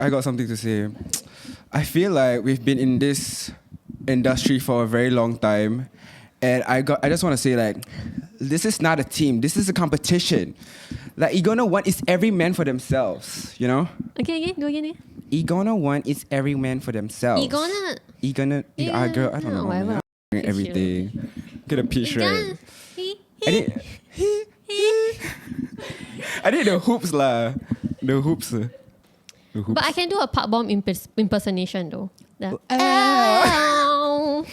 I got something to say. I feel like we've been in this industry for a very long time, and I just want to say, like, this is not a team. This is a competition. Like, Igona one is every man for themselves. You know? Okay, go again. Igona one is every man for themselves. Igona. Girl, I don't know. Whatever. Everything. Get a pitch right. I did the hoops lah. The hoops. But I can do a Park Bomb impersonation though. Ow.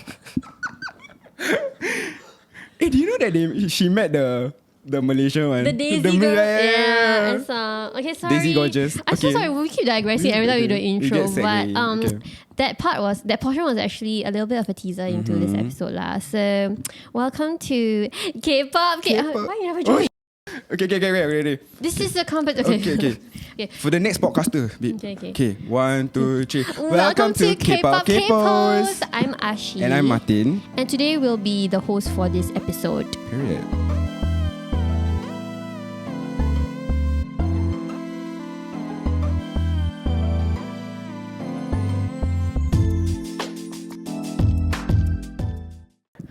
Hey, do you know that she met the Malaysian one? The Daisy girl. Yeah. Okay, sorry. Daisy gorgeous. I'm so sorry. We keep digressing every time we do an intro. But okay. that portion was actually a little bit of a teaser into this episode lah. So welcome to Kpop. Why you never join? Okay, ready. This is the competition. Okay. For the next podcaster. Okay. 1, 2, 3. Welcome to Kpop Kaypohs. I'm Ashi. And I'm Martin. And today we'll be the host for this episode. Period.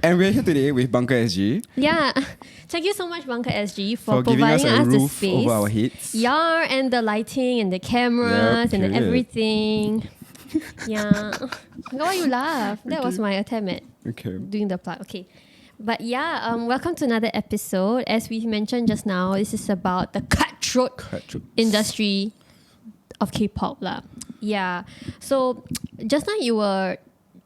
And we're here today with Bunker SG. Yeah. Thank you so much, Bunker SG, for providing us the roof space. Over our heads. Yeah, and the lighting and the cameras and everything. Yeah. Why you laugh? That was my attempt at doing the plug. Okay. But yeah, welcome to another episode. As we mentioned just now, this is about the cutthroat industry of K-pop lah. Yeah. So just now you were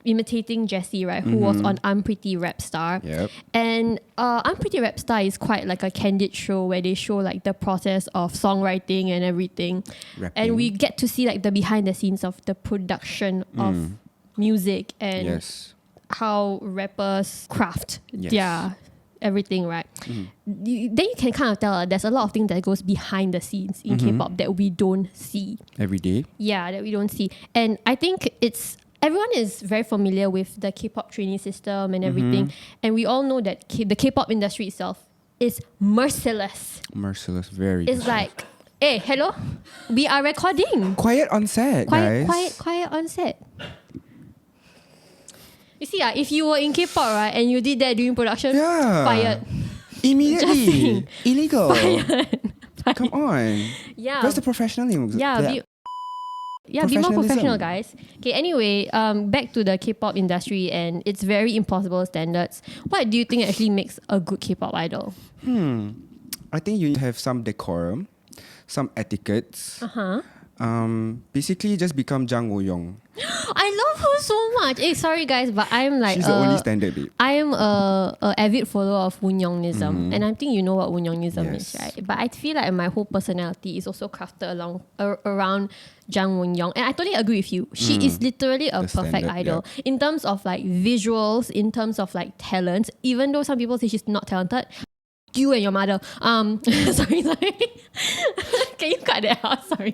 imitating Jessie, right? Who was on Unpretty Rap Star. Yep. And Unpretty Rap Star is quite like a candid show where they show like the process of songwriting and everything. Rapping. And we get to see like the behind the scenes of the production of music and how rappers craft their everything, right? Then you can kind of tell there's a lot of things that goes behind the scenes in K-pop that we don't see. Every day? Yeah, that we don't see. And I think everyone is very familiar with the K-pop training system and everything. And we all know that the K-pop industry itself is merciless. Merciless, very. It's like, hey, hello? We are recording. Quiet on set, guys. Quiet on set. You see, if you were in K-pop, right, and you did that during production, fired. Immediately. Illegal. Fired. Come on. Yeah. Where's the professionalism? Be more professional, guys. Okay, anyway, back to the K-pop industry and its very impossible standards. What do you think actually makes a good K-pop idol? I think you have some decorum, some etiquettes. Basically, just become Jang Woo-young. I love her so much. Hey, sorry guys, but I'm like she's the only standard, babe. I am a avid follower of Woon-youngism, and I think you know what Woon-youngism is, right? But I feel like my whole personality is also crafted around Jang Woon-young, and I totally agree with you. She is literally a perfect idol in terms of like visuals, in terms of like talent. Even though some people say she's not talented. You and your mother. Sorry. Can you cut that out? Sorry.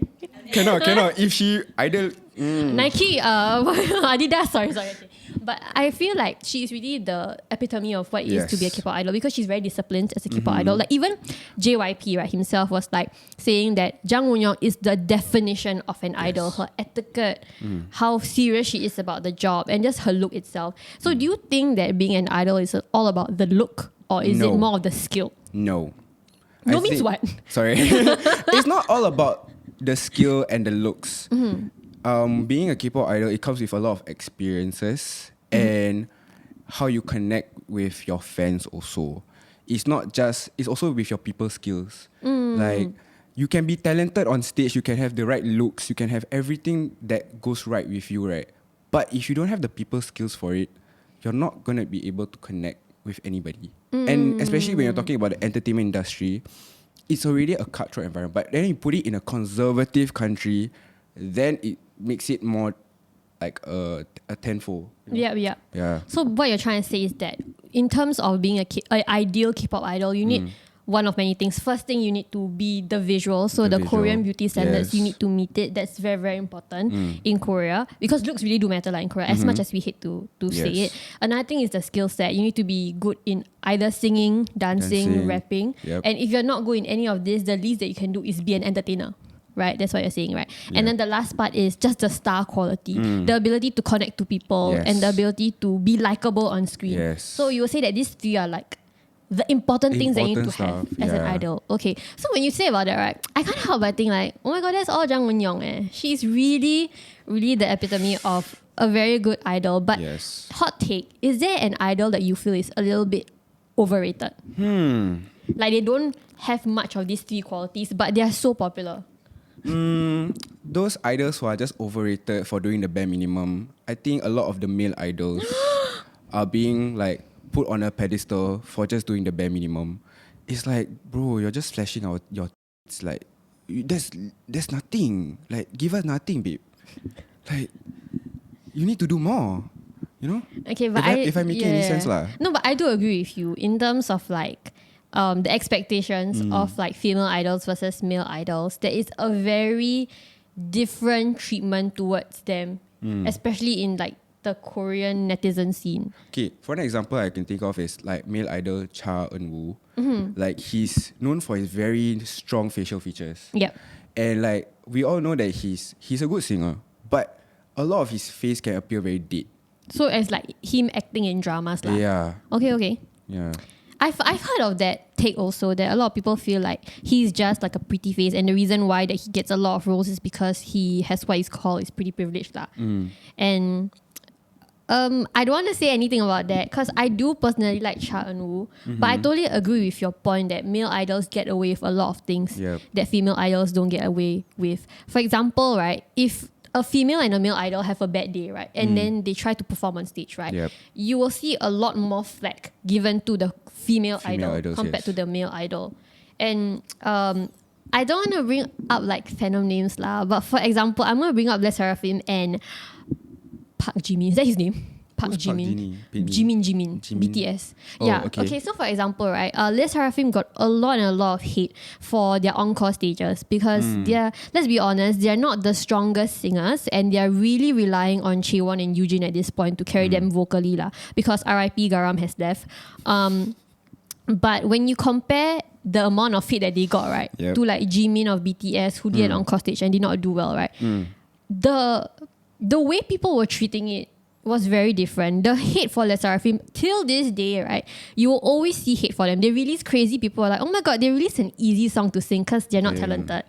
Cannot. If she idol Nike, Adidas. Sorry. Okay. But I feel like she is really the epitome of what it is to be a K-pop idol because she's very disciplined as a K-pop idol. Like even JYP, right, himself was like saying that Jang Woon-young is the definition of an idol. Her etiquette, how serious she is about the job, and just her look itself. So do you think that being an idol is all about the look? Or is it more of the skill? No. No means what? Sorry. It's not all about the skill and the looks. Being a K-pop idol, it comes with a lot of experiences and how you connect with your fans also. It's also with your people skills. Like, you can be talented on stage, you can have the right looks, you can have everything that goes right with you, right? But if you don't have the people skills for it, you're not going to be able to connect with anybody. And especially when you're talking about the entertainment industry, it's already a cutthroat environment. But then you put it in a conservative country, then it makes it more like a tenfold. Yeah. So what you're trying to say is that in terms of being an ideal K-pop idol, you need one of many things. First thing, you need to be the visual. So the Korean beauty standards, you need to meet it. That's very, very important in Korea because looks really do matter in Korea, as much as we hate to say it. Another thing is the skill set. You need to be good in either singing, dancing, rapping. And if you're not good in any of this, the least that you can do is be an entertainer. right? That's what you're saying, right? Yeah. And then the last part is just the star quality, the ability to connect to people and the ability to be likable on screen. Yes. So you will say that these three are like the important things that you need to have as an idol. Okay. So when you say about that, right, I can't help but think like, oh my god, that's all Jang Won-young. She's really, really the epitome of a very good idol. But hot take, is there an idol that you feel is a little bit overrated? Like they don't have much of these three qualities, but they are so popular. Those idols who are just overrated for doing the bare minimum, I think a lot of the male idols are being like put on a pedestal for just doing the bare minimum. It's like, bro, you're just flashing out your it's like there's nothing. Like, give us nothing, babe. Like, you need to do more. You know? Okay, but if I make any sense lah. No, but I do agree with you in terms of like the expectations of like female idols versus male idols. There is a very different treatment towards them, especially in like the Korean netizen scene. Okay, for an example I can think of is like male idol Cha Eun-woo. Like, he's known for his very strong facial features. Yep. And like we all know that he's a good singer, but a lot of his face can appear very dead. So as like him acting in dramas lah. Yeah. Okay. Yeah. I've heard of that take also, that a lot of people feel like he's just like a pretty face, and the reason why that he gets a lot of roles is because he has what is called is pretty privileged lah. And I don't want to say anything about that because I do personally like Cha Eun-woo, but I totally agree with your point that male idols get away with a lot of things that female idols don't get away with. For example, right, if a female and a male idol have a bad day, right, and then they try to perform on stage, right, you will see a lot more flack given to the female idol idols, compared to the male idol. And I don't want to bring up like fandom names lah, but for example, I'm going to bring up Les Seraphim and Park Jimin. Is that his name? Park Jimin. Jimin. BTS. Oh, yeah. okay. So for example, right, Les Seraphim got a lot of hate for their encore stages because they're, let's be honest, they're not the strongest singers, and they're really relying on Chaewon and Eugene at this point to carry them vocally lah, because RIP Garam has left. But when you compare the amount of hate that they got, right, to like Jimin of BTS who did an encore stage and did not do well, right, the way people were treating it was very different. The hate for Les Seraphim till this day, right, you will always see hate for them. They release crazy, people are like, oh my god, they released an easy song to sing because they're not talented.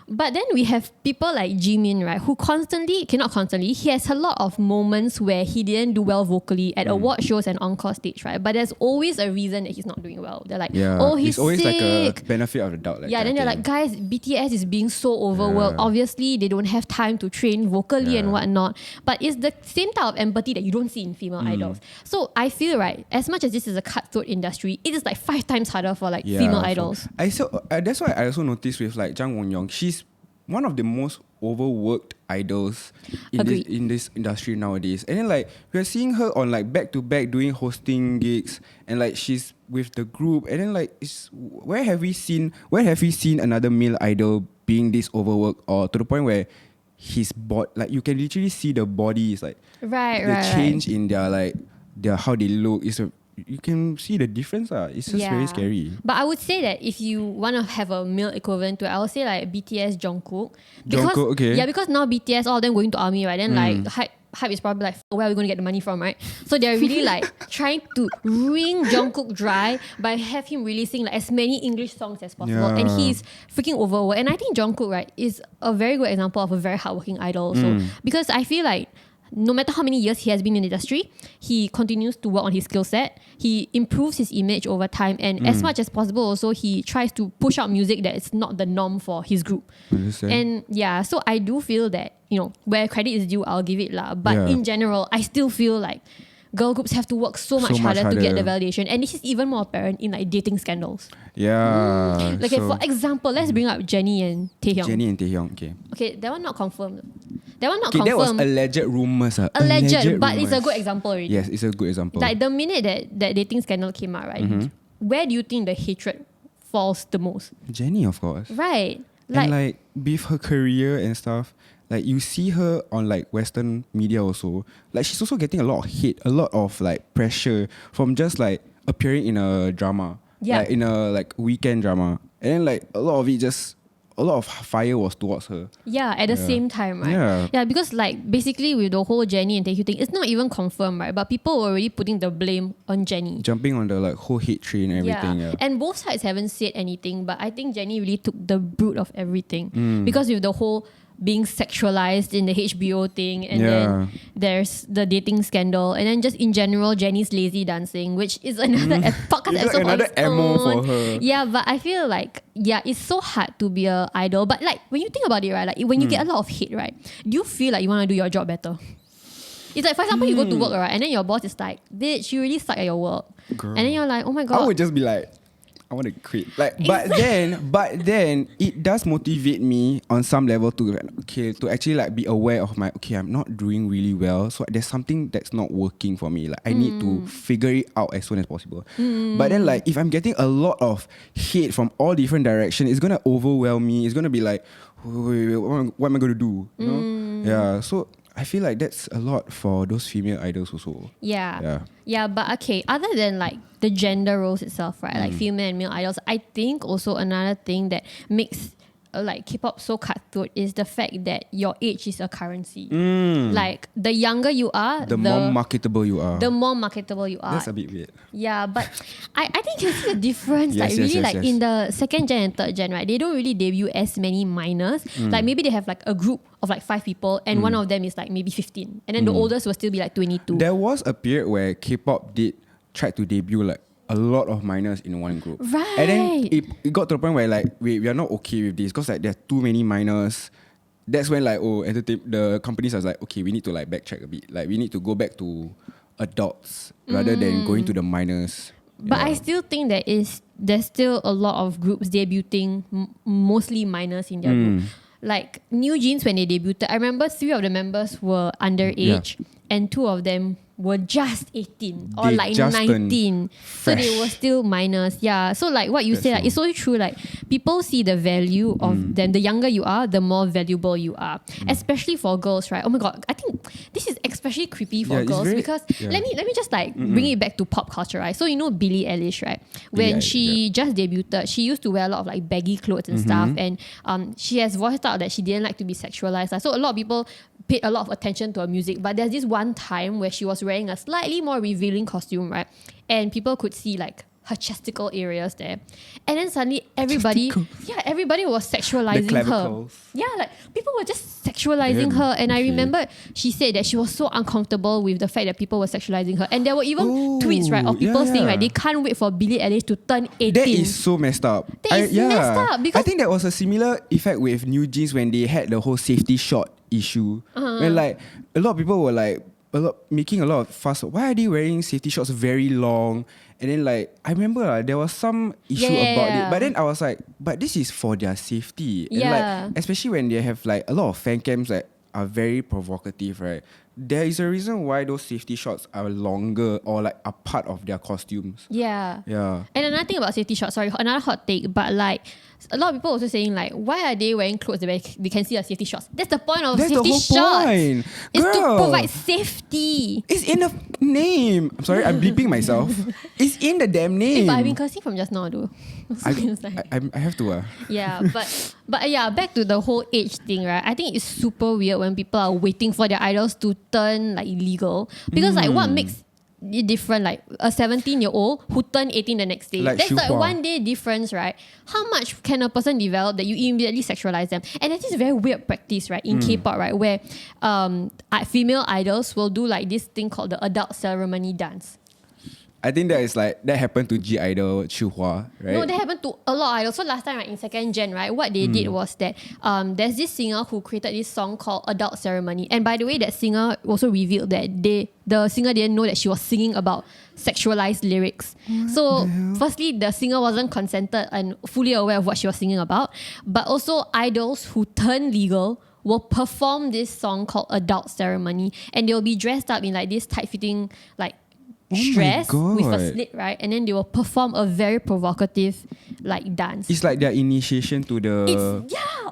But then we have people like Jimin, right, who he has a lot of moments where he didn't do well vocally at award shows and encore stage, right? But there's always a reason that he's not doing well. They're like, oh, he's always sick. Like a benefit of the doubt. Like then they're like, guys, BTS is being so overworked. Obviously, they don't have time to train vocally and whatnot. But it's the same type of empathy that you don't see in female idols. So I feel, right, as much as this is a cutthroat industry, it is like 5 times harder for like female idols. That's why I also noticed with like Jang Won-young, she's one of the most overworked idols in this industry nowadays. And then like we're seeing her on like back to back doing hosting gigs, and like she's with the group, and then like where have we seen another male idol being this overworked, or to the point where his body, like you can literally see the body is like the change in their how they look is you can see the difference. It's just very scary. But I would say that if you want to have a male equivalent to it, I would say like BTS Jungkook. Because now BTS, all of them going to army, right? Then like hype is probably like, where are we going to get the money from, right? So they're really like trying to wring Jungkook dry by have him releasing like as many English songs as possible. And he's freaking overworked. And I think Jungkook, right, is a very good example of a very hardworking idol also. Because I feel like no matter how many years he has been in the industry, he continues to work on his skill set. He improves his image over time, and as much as possible also, he tries to push out music that is not the norm for his group. And so I do feel that, you know, where credit is due, I'll give it lah. But in general, I still feel like girl groups have to work so much harder to get the validation, and this is even more apparent in like dating scandals. Like for example, let's bring up Jennie and Taehyung. Okay, that one not confirmed. That was alleged rumors. Alleged, but it's a good example already. Yes, it's a good example. Like the minute that dating scandal came out, right? Where do you think the hatred falls the most? Jennie, of course. Right. And like with her career and stuff, like you see her on like Western media also. Like she's also getting a lot of hate, a lot of like pressure from just like appearing in a drama. Like in a like weekend drama. And then like a lot of it just a lot of fire was towards her. Yeah, at the same time, right? Yeah, because like basically with the whole Jennie and Taehyung thing, it's not even confirmed, right? But people were already putting the blame on Jennie. Jumping on the like whole hate train and everything. Yeah. And both sides haven't said anything, but I think Jennie really took the brunt of everything. Because with the whole being sexualized in the HBO thing, and then there's the dating scandal, and then just in general Jennie's lazy dancing, which is another podcast episode another MO for her. Yeah, but I feel like it's so hard to be an idol. But like when you think about it, right, like when you get a lot of hate, right, do you feel like you want to do your job better? It's like, for example, you go to work, right, and then your boss is like, bitch, you really suck at your work. Girl. And then you're like, oh my god. I would just be like, I want to quit. Like, but then it does motivate me on some level to actually like be aware of I'm not doing really well. So there's something that's not working for me. Like I need to figure it out as soon as possible. But then like if I'm getting a lot of hate from all different directions, it's gonna overwhelm me. It's gonna be like, wait, what am I gonna do? You know? Yeah. So I feel like that's a lot for those female idols also. Yeah, but okay, other than like the gender roles itself, right, like female and male idols, I think also another thing that makes like K-pop so cutthroat is the fact that your age is a currency. Like the younger you are, the more marketable you are. The more marketable you are. That's a bit weird. Yeah, but I think you see the difference. In the second gen and third gen, right, they don't really debut as many minors. Like maybe they have like a group of like 5 people and one of them is like maybe 15. And then the oldest will still be like 22. There was a period where K-pop tried to debut like a lot of minors in one group. Right. And then it got to the point where like we are not okay with this because like there are too many minors. That's when like the companies are like, okay, we need to like backtrack a bit. Like we need to go back to adults rather than going to the minors. But I still think there's still a lot of groups debuting mostly minors in their group. Like New Jeans, when they debuted, I remember 3 of the members were underage and 2 of them were just 18 or they like 19. So they were still minors. Yeah. So like what you say, like, it's so true. Like people see the value of them. The younger you are, the more valuable you are. Especially for girls, right? Oh my god, I think this is especially creepy for girls because let me just like bring it back to pop culture, right? So you know Billie Eilish, right? When she just debuted, she used to wear a lot of like baggy clothes and stuff, and she has voiced out that she didn't like to be sexualized. So a lot of people paid a lot of attention to her music, but there's this one time where she was wearing a slightly more revealing costume, right? And people could see like her chesticle areas there. And then suddenly everybody was sexualizing her. Yeah, like people were just sexualizing her. And I remember she said that she was so uncomfortable with the fact that people were sexualizing her. And there were even tweets, right, of people saying, right, they can't wait for Billie Eilish to turn 18. That is so messed up. That is messed up. Because I think there was a similar effect with New Jeans when they had the whole safety shot issue. When like a lot of people were like making a lot of fuss. Why are they wearing safety shorts very long? And then like I remember there was some issue about it. But then I was like, but this is for their safety. And like especially when they have like a lot of fan cams that are very provocative, right? There is a reason why those safety shots are longer or like a part of their costumes. Yeah. And another thing about safety shots, another hot take, but like a lot of people also saying like, why are they wearing clothes that they can see the safety shots? That's the point of safety shots. It's to provide safety. It's in the name. I'm sorry, I'm bleeping myself. It's in the damn name. But I've been cursing from just now, though. I have to. Yeah, but yeah, back to the whole age thing, right? I think it's super weird when people are waiting for their idols to turn like legal, because like what makes it different, like a 17-year-old who turned 18 the next day, that's like 1 day difference, right? How much can a person develop that you immediately sexualize them? And that is a very weird practice, right, in K-pop, right, where female idols will do like this thing called the adult ceremony dance. I think that happened to G Idol Chuhua, right? No, that happened to a lot of idols. So last time, right, in second gen, right, what they did was that there's this singer who created this song called Adult Ceremony. And by the way, that singer also revealed that the singer didn't know that she was singing about sexualized lyrics. So firstly, the singer wasn't consented and fully aware of what she was singing about. But also idols who turn legal will perform this song called Adult Ceremony. And they'll be dressed up in like this tight-fitting like dress with a slit, right? And then they will perform a very provocative like dance. It's like their initiation to the...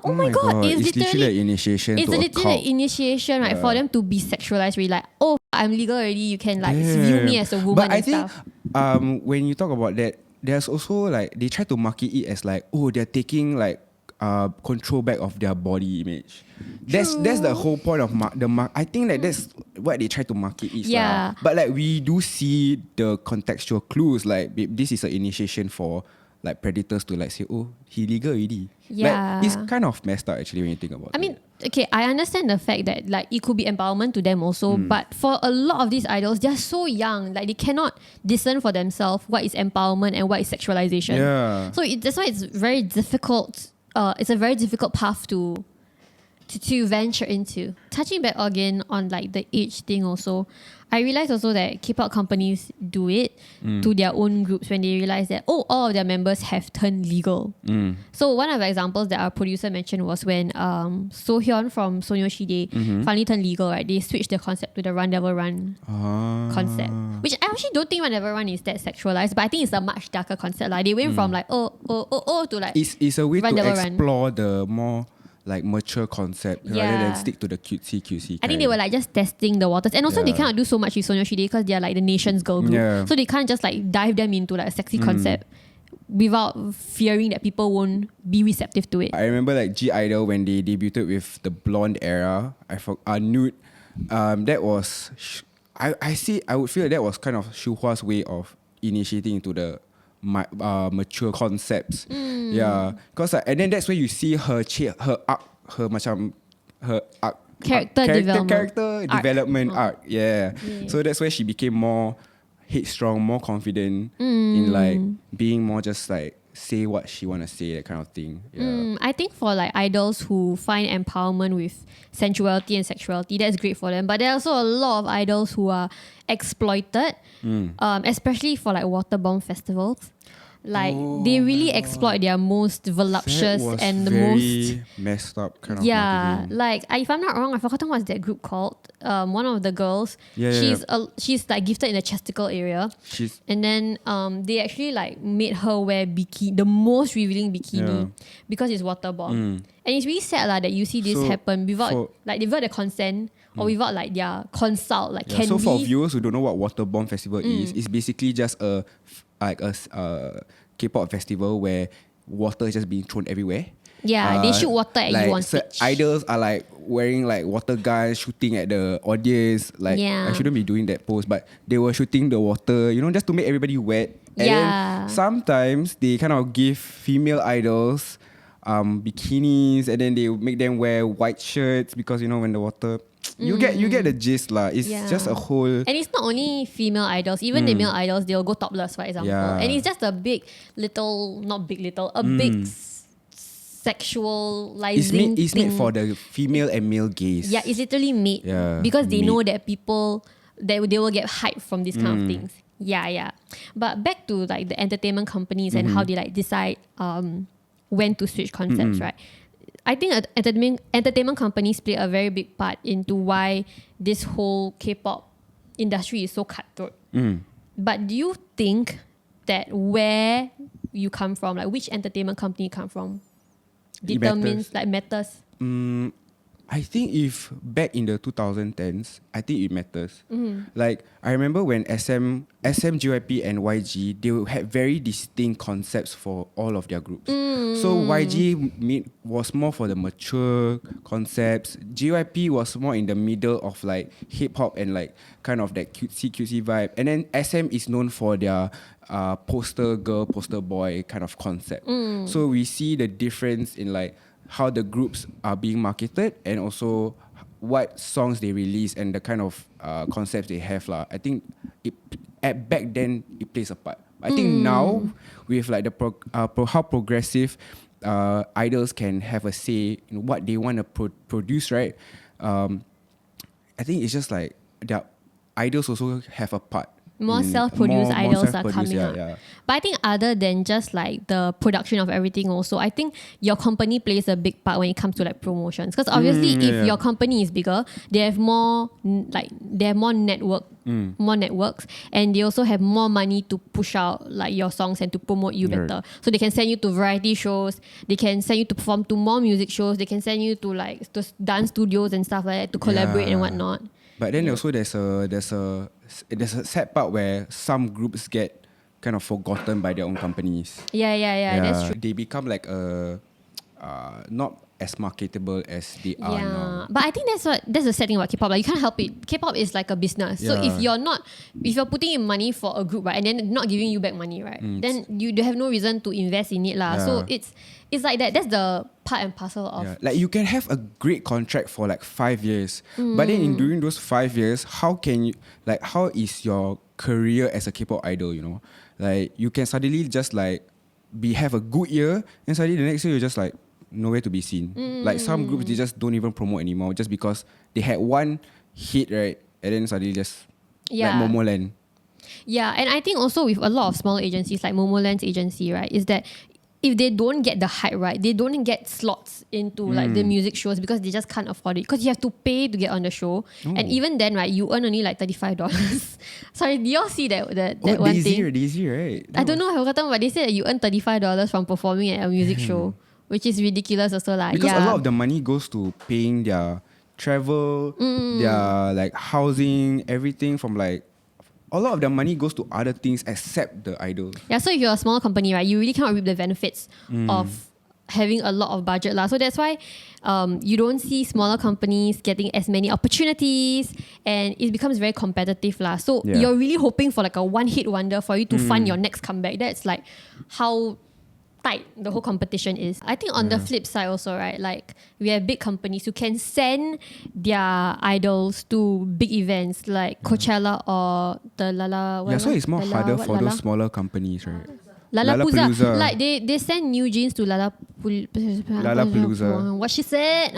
Oh my god. It's literally an initiation to a cult. It's literally an initiation, right? For them to be sexualized, really like, oh, I'm legal already, you can like view me as a woman. But I think when you talk about that, there's also like, they try to market it as like, oh, they're taking like control back of their body image. That's the whole point of I think that that's what they try to market is. Yeah. But like we do see the contextual clues, like this is an initiation for like predators to like say, oh, he legal already. Yeah. Like, it's kind of messed up actually when you think about it. I mean, okay, I understand the fact that like it could be empowerment to them also, but for a lot of these idols, they're so young, like they cannot discern for themselves what is empowerment and what is sexualization. Yeah. So that's why it's very difficult. It's a very difficult path to venture into. Touching back again on like the age thing also, I realized also that K-pop companies do it to their own groups when they realize that all of their members have turned legal. So one of the examples that our producer mentioned was when Sohyun from Sonyeoshide finally turned legal, right? They switched the concept to the Run Devil Run concept, which I actually don't think Run Devil Run is that sexualized, but I think it's a much darker concept. Like they went from like to like it's a way Run to Devil Run. explore the more like mature concept rather than stick to the cutesy. I think they were like just testing the waters, and also they cannot do so much with Sonyeoshide because they are like the nation's girl group, so they can't just like dive them into like a sexy concept without fearing that people won't be receptive to it. I remember like G Idol when they debuted with the blonde era. Nude. That was I would feel that was kind of Shuhua's way of initiating into the mature concepts. Yeah, because and then that's where you see her character development arc. Yeah. So that's where she became more headstrong, more confident in like being more just like say what she want to say, that kind of thing. Yeah. I think for like idols who find empowerment with sensuality and sexuality, that's great for them. But there are also a lot of idols who are exploited, especially for like waterbomb festivals. Like they really exploit their most voluptuous and the most messed up kind of marketing. Like if I'm not wrong, I've forgotten what's that group called. One of the girls, she's like gifted in the chesticle area, and then they actually like made her wear the most revealing bikini because it's waterborne, and it's really sad that you see this happen without their consent. Or without like their consult, like can so for viewers who don't know what Waterbomb Festival is, it's basically just a K-pop festival where water is just being thrown everywhere. Yeah, they shoot water at you on stage. Idols are like wearing like water guns, shooting at the audience. Like I shouldn't be doing that pose, but they were shooting the water, just to make everybody wet. And then sometimes they kind of give female idols bikinis, and then they make them wear white shirts because when the water. You get the gist lah. It's just a whole. And it's not only female idols, even the male idols, they'll go topless, for example. And it's just a big sexualizing It's made for the female and male gaze. Yeah, it's literally made because they know that people they will get hyped from these kind of things. Yeah. But back to like the entertainment companies and how they like decide when to switch concepts, right? I think entertainment companies play a very big part into why this whole K-pop industry is so cutthroat. But do you think that where you come from, like which entertainment company you come from, matters? I think if back in the 2010s, I think it matters. Like I remember when SM, JYP and YG, they had very distinct concepts for all of their groups. So YG was more for the mature concepts. JYP was more in the middle of like hip hop and like kind of that cutesy vibe. And then SM is known for their poster girl, poster boy kind of concept. So we see the difference in like how the groups are being marketed and also what songs they release and the kind of concepts they have lah. I think back then it plays a part. I think now with like the how progressive idols can have a say in what they want to produce, right? I think it's just like the idols also have a part. More self-produced idols are coming up. But I think other than just like the production of everything also, I think your company plays a big part when it comes to like promotions. Because obviously if your company is bigger, they have more networks, and they also have more money to push out like your songs and to promote you better. So they can send you to variety shows, they can send you to perform to more music shows, they can send you to like to dance studios and stuff like that to collaborate and whatnot. But then also there's a sad part where some groups get kind of forgotten by their own companies. Yeah, that's true. They become like not as marketable as they are now. But I think that's the sad thing about K-pop. Like, you can't help it. K-pop is like a business. So if you're putting in money for a group, right, and then not giving you back money, right, then you have no reason to invest in it, lah. So it's like that. That's the part and parcel of. Yeah. Like, you can have a great contract for like 5 years, but then during those 5 years, how is your career as a K-pop idol? You know, like, you can suddenly just like have a good year, and suddenly the next year you're just like nowhere to be seen. Like, some groups, they just don't even promote anymore just because they had one hit, right, and then suddenly just like Momoland. Yeah, and I think also with a lot of small agencies like Momoland's agency, right, is that if they don't get the hype right, they don't get slots into like the music shows because they just can't afford it. Because you have to pay to get on the show. And even then, right, you earn only like $35. Sorry, do y'all see that one thing? Daisy, right? I don't know, but they said that you earn $35 from performing at a music show, which is ridiculous also. Like, because a lot of the money goes to paying their travel, their like housing, everything from like, a lot of the money goes to other things except the idol. Yeah, so if you're a small company, right, you really cannot reap the benefits of having a lot of budget. So that's why you don't see smaller companies getting as many opportunities, and it becomes very competitive. So you're really hoping for like a one-hit wonder for you to fund your next comeback. That's like how tight the whole competition is. I think on the flip side also, right, like, we have big companies who can send their idols to big events like Coachella or the so it's more harder for those smaller companies, right? Lollapalooza. Like, they send new jeans to Lollapalooza. What she said.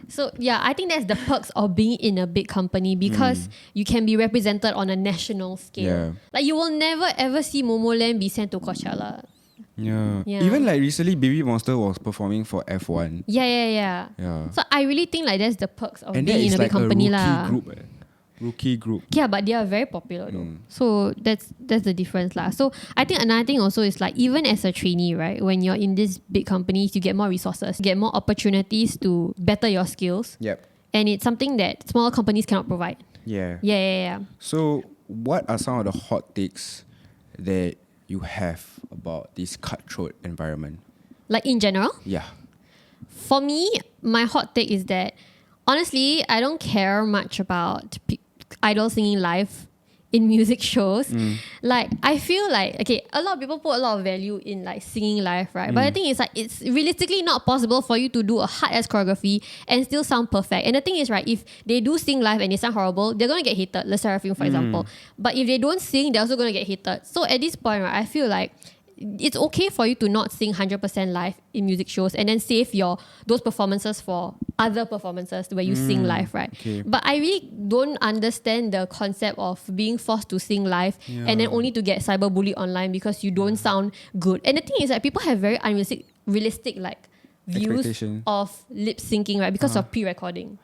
So I think that's the perks of being in a big company, because you can be represented on a national scale. Like, you will never ever see Momoland be sent to Coachella. Yeah. Even like recently, Baby Monster was performing for F1. Yeah. So I really think like that's the perks of being in a big like company, a rookie group. Yeah, but they are very popular though. So that's the difference, lah. So I think another thing also is like, even as a trainee, right, when you're in these big companies, you get more resources, you get more opportunities to better your skills. Yep. And it's something that smaller companies cannot provide. Yeah. So what are some of the hot takes that you have about this cutthroat environment? Like, in general? Yeah. For me, my hot take is that, honestly, I don't care much about idols singing live in music shows. Like, I feel like, okay, a lot of people put a lot of value in like singing live, right? But the thing is, like, it's realistically not possible for you to do a hard-ass choreography and still sound perfect. And the thing is, right, if they do sing live and they sound horrible, they're going to get hated. Le Sserafim, for example. But if they don't sing, they're also going to get hated. So at this point, right, I feel like it's okay for you to not sing 100% live in music shows and then save those performances for other performances where you sing live, right? Okay. But I really don't understand the concept of being forced to sing live and then only to get cyberbullied online because you don't sound good. And the thing is that people have very unrealistic like views of lip syncing, right? Because of pre-recording.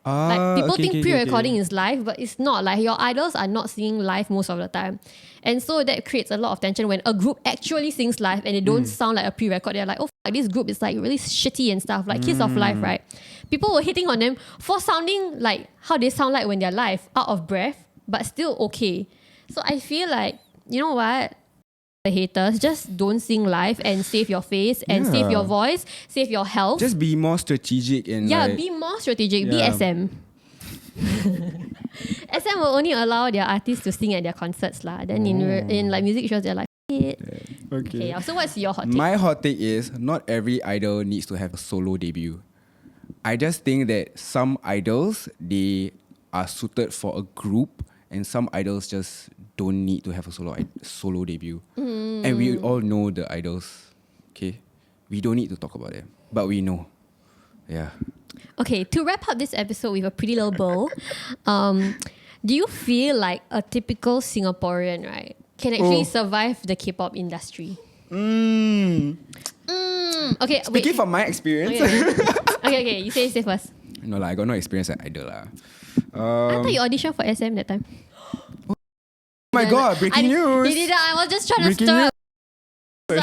Like, people think pre-recording is live, but it's not. Like, your idols are not singing live most of the time. And so that creates a lot of tension when a group actually sings live and they don't sound like a pre-record. They're like, oh, this group is like really shitty and stuff, like Kiss of Life, right? People were hitting on them for sounding like how they sound like when they're live, out of breath, but still okay. So I feel like, you know what? The haters, just don't sing live and save your face and save your voice, save your health. Just be more strategic and be more strategic. Be SM. SM will only allow their artists to sing at their concerts, lah. Then in like music shows, they're like, okay. So what's your hot take? My hot take is, not every idol needs to have a solo debut. I just think that some idols, they are suited for a group, and some idols just don't need to have a solo debut. And we all know the idols, okay? We don't need to talk about them, but we know. Yeah. Okay, to wrap up this episode with a pretty little bow, do you feel like a typical Singaporean, right, can actually survive the K-pop industry? Okay, speaking from my experience. Okay, you say first. No lah, I got no experience at idol lah. I thought you auditioned for SM that time. Oh my god, breaking news. He didn't. I was just trying to stir.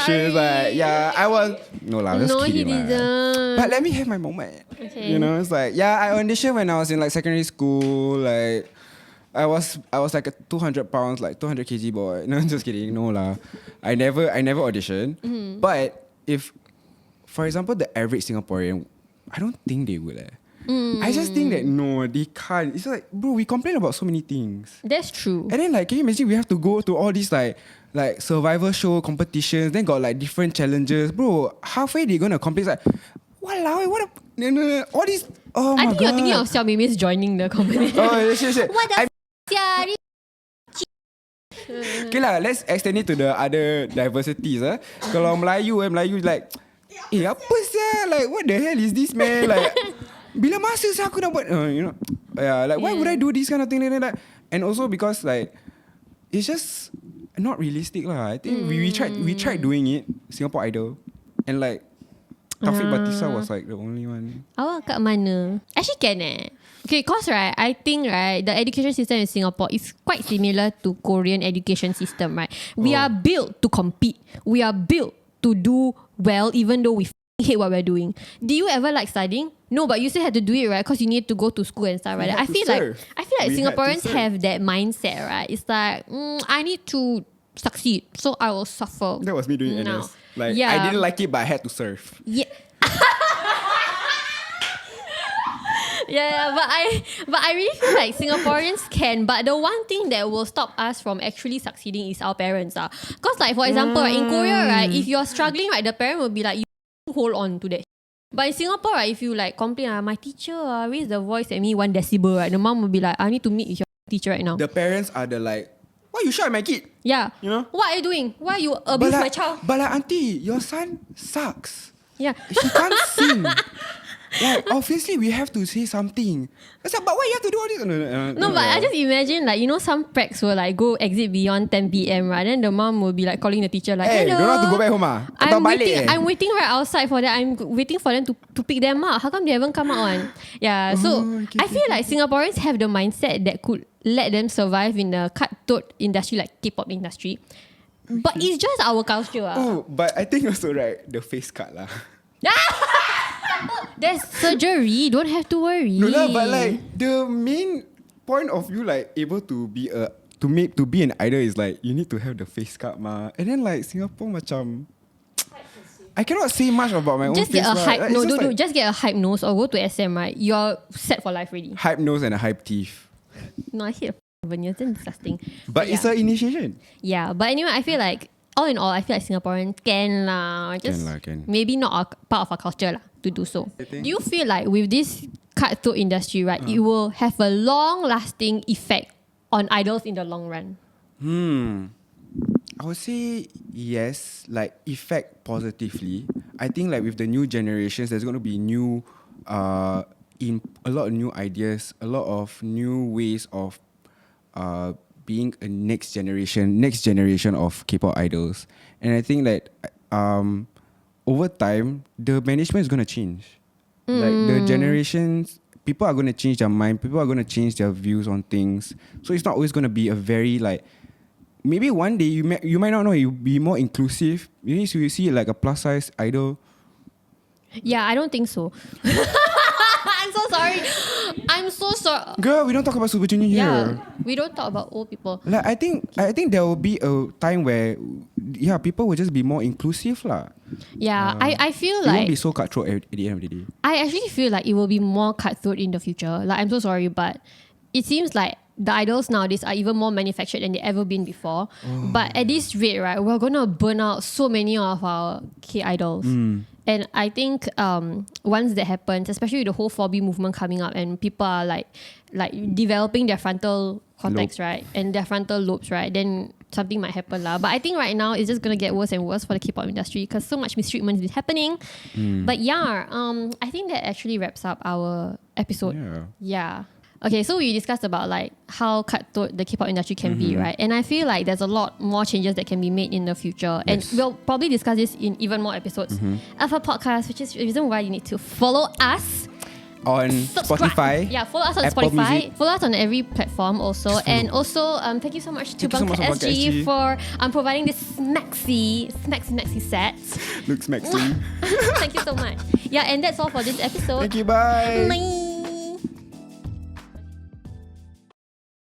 She's like, I was. No lah, just kidding. No, he didn't. But let me have my moment. Okay. You know, it's like, I auditioned when I was in like secondary school. Like, I was like a 200 pounds, like 200 kg boy. No, just kidding. No lah. I never auditioned. But if for example, the average Singaporean, I don't think they would. I just think that no, they can't. It's like, bro, we complain about so many things. That's true. And then like, can you imagine we have to go to all these like survival show competitions, then got like different challenges. Bro, halfway they gonna complain like, walao, what a, all these, oh my god. I think you're thinking of Xiao Mimi's joining the competition. Oh, shit. What the f***, Okay lah, let's extend it to the other diversities. Kalau Melayu like, apa sia? Like, what the hell is this, man? Like, bila masa saya aku nak buat, you know, like why would I do this kind of thing like? And also because like, it's just not realistic lah. I think we tried doing it, Singapore Idol, and like Taufik Batisa was like the only one. Awak kat mana? Actually can Okay, cause right, I think right, the education system in Singapore is quite similar to Korean education system, right? We are built to compete. We are built to do well, even though we hate what we're doing. Do you ever like studying? No, but you still have to do it, right? Because you need to go to school and stuff, right? I feel like Singaporeans have that mindset, right? It's like, I need to succeed, so I will suffer. That was me doing NS. Like, I didn't like it, but I had to serve. Yeah. Yeah, but I really feel like Singaporeans can. But the one thing that will stop us from actually succeeding is our parents. Because like, for example, right, in Korea, right, if you're struggling, right, the parent will be like, you hold on to that. But in Singapore, right, if you like complain, my teacher raised the voice at me 1 decibel, right, the mom will be like, I need to meet with your teacher right now. The parents are the like, why you shout at my kid? Yeah. You know? What are you doing? Why you abuse my child? But like, auntie, your son sucks. Yeah. He can't sing. Like, obviously we have to say something. I said, but why you have to do all this? No, but I just imagine like, you know, some pracs will like go exit beyond 10 p.m, right? Then the mom will be like calling the teacher like, hey, hello, don't have to go back home. I'm waiting right outside for that. I'm waiting for them to pick them up. How come they haven't come out on? Yeah, so I feel like Singaporeans have the mindset that could let them survive in the cutthroat industry like K-pop industry. But it's just our culture. Oh, but I think also right, the face cut lah. There's surgery, don't have to worry. No lah, but like the main point of you like able to be to be an idol is like you need to have the face cut ma. And then like Singapore macam, I cannot say much about my own face. Just get a hype. Like, no, just get a hype nose or go to SM, right? You're set for life already. Hype nose and a hype teeth. No, I hate veneers. It's disgusting. But it's an initiation. Yeah, but anyway, I feel like all in all, I feel like Singaporeans can lah. Just can. Maybe not a part of our culture lah to do so. Do you feel like with this cutthroat industry, right, it will have a long-lasting effect on idols in the long run? I would say yes, like effect positively. I think like with the new generations, there's going to be new, a lot of new ideas, a lot of new ways of being a next generation of K-pop idols. And I think that over time, the management is going to change. Like the generations, people are going to change their mind. People are going to change their views on things. So it's not always going to be a very like, maybe one day you might not know, you'll be more inclusive. Maybe so you see like a plus size idol. Yeah, I don't think so. I'm so sorry. Girl, we don't talk about Super Junior here. Yeah, we don't talk about old people. Like I think there will be a time where people will just be more inclusive lah. Yeah, I feel it like won't be so cutthroat at the end of the day. I actually feel like it will be more cutthroat in the future. Like, I'm so sorry, but it seems like the idols nowadays are even more manufactured than they ever been before. But at this rate, right, we're gonna burn out so many of our K idols. And I think once that happens, especially with the whole 4B movement coming up and people are like developing their frontal cortex, right, and their frontal lobes, right, then something might happen lah. But I think right now it's just gonna get worse and worse for the K-pop industry because so much mistreatment is happening. But yeah, I think that actually wraps up our episode. Yeah. Okay, so we discussed about like how cutthroat the K-pop industry can be, right? And I feel like there's a lot more changes that can be made in the future. And we'll probably discuss this in even more episodes of our podcast, which is the reason why you need to follow us on Spotify. Yeah, follow us on Apple Spotify. Music. Follow us on every platform also. And also, thank you so much to Bunker SG for providing this maxi set. Looks maxi. Thank you so much. Yeah, and that's all for this episode. Thank you, bye. Bye.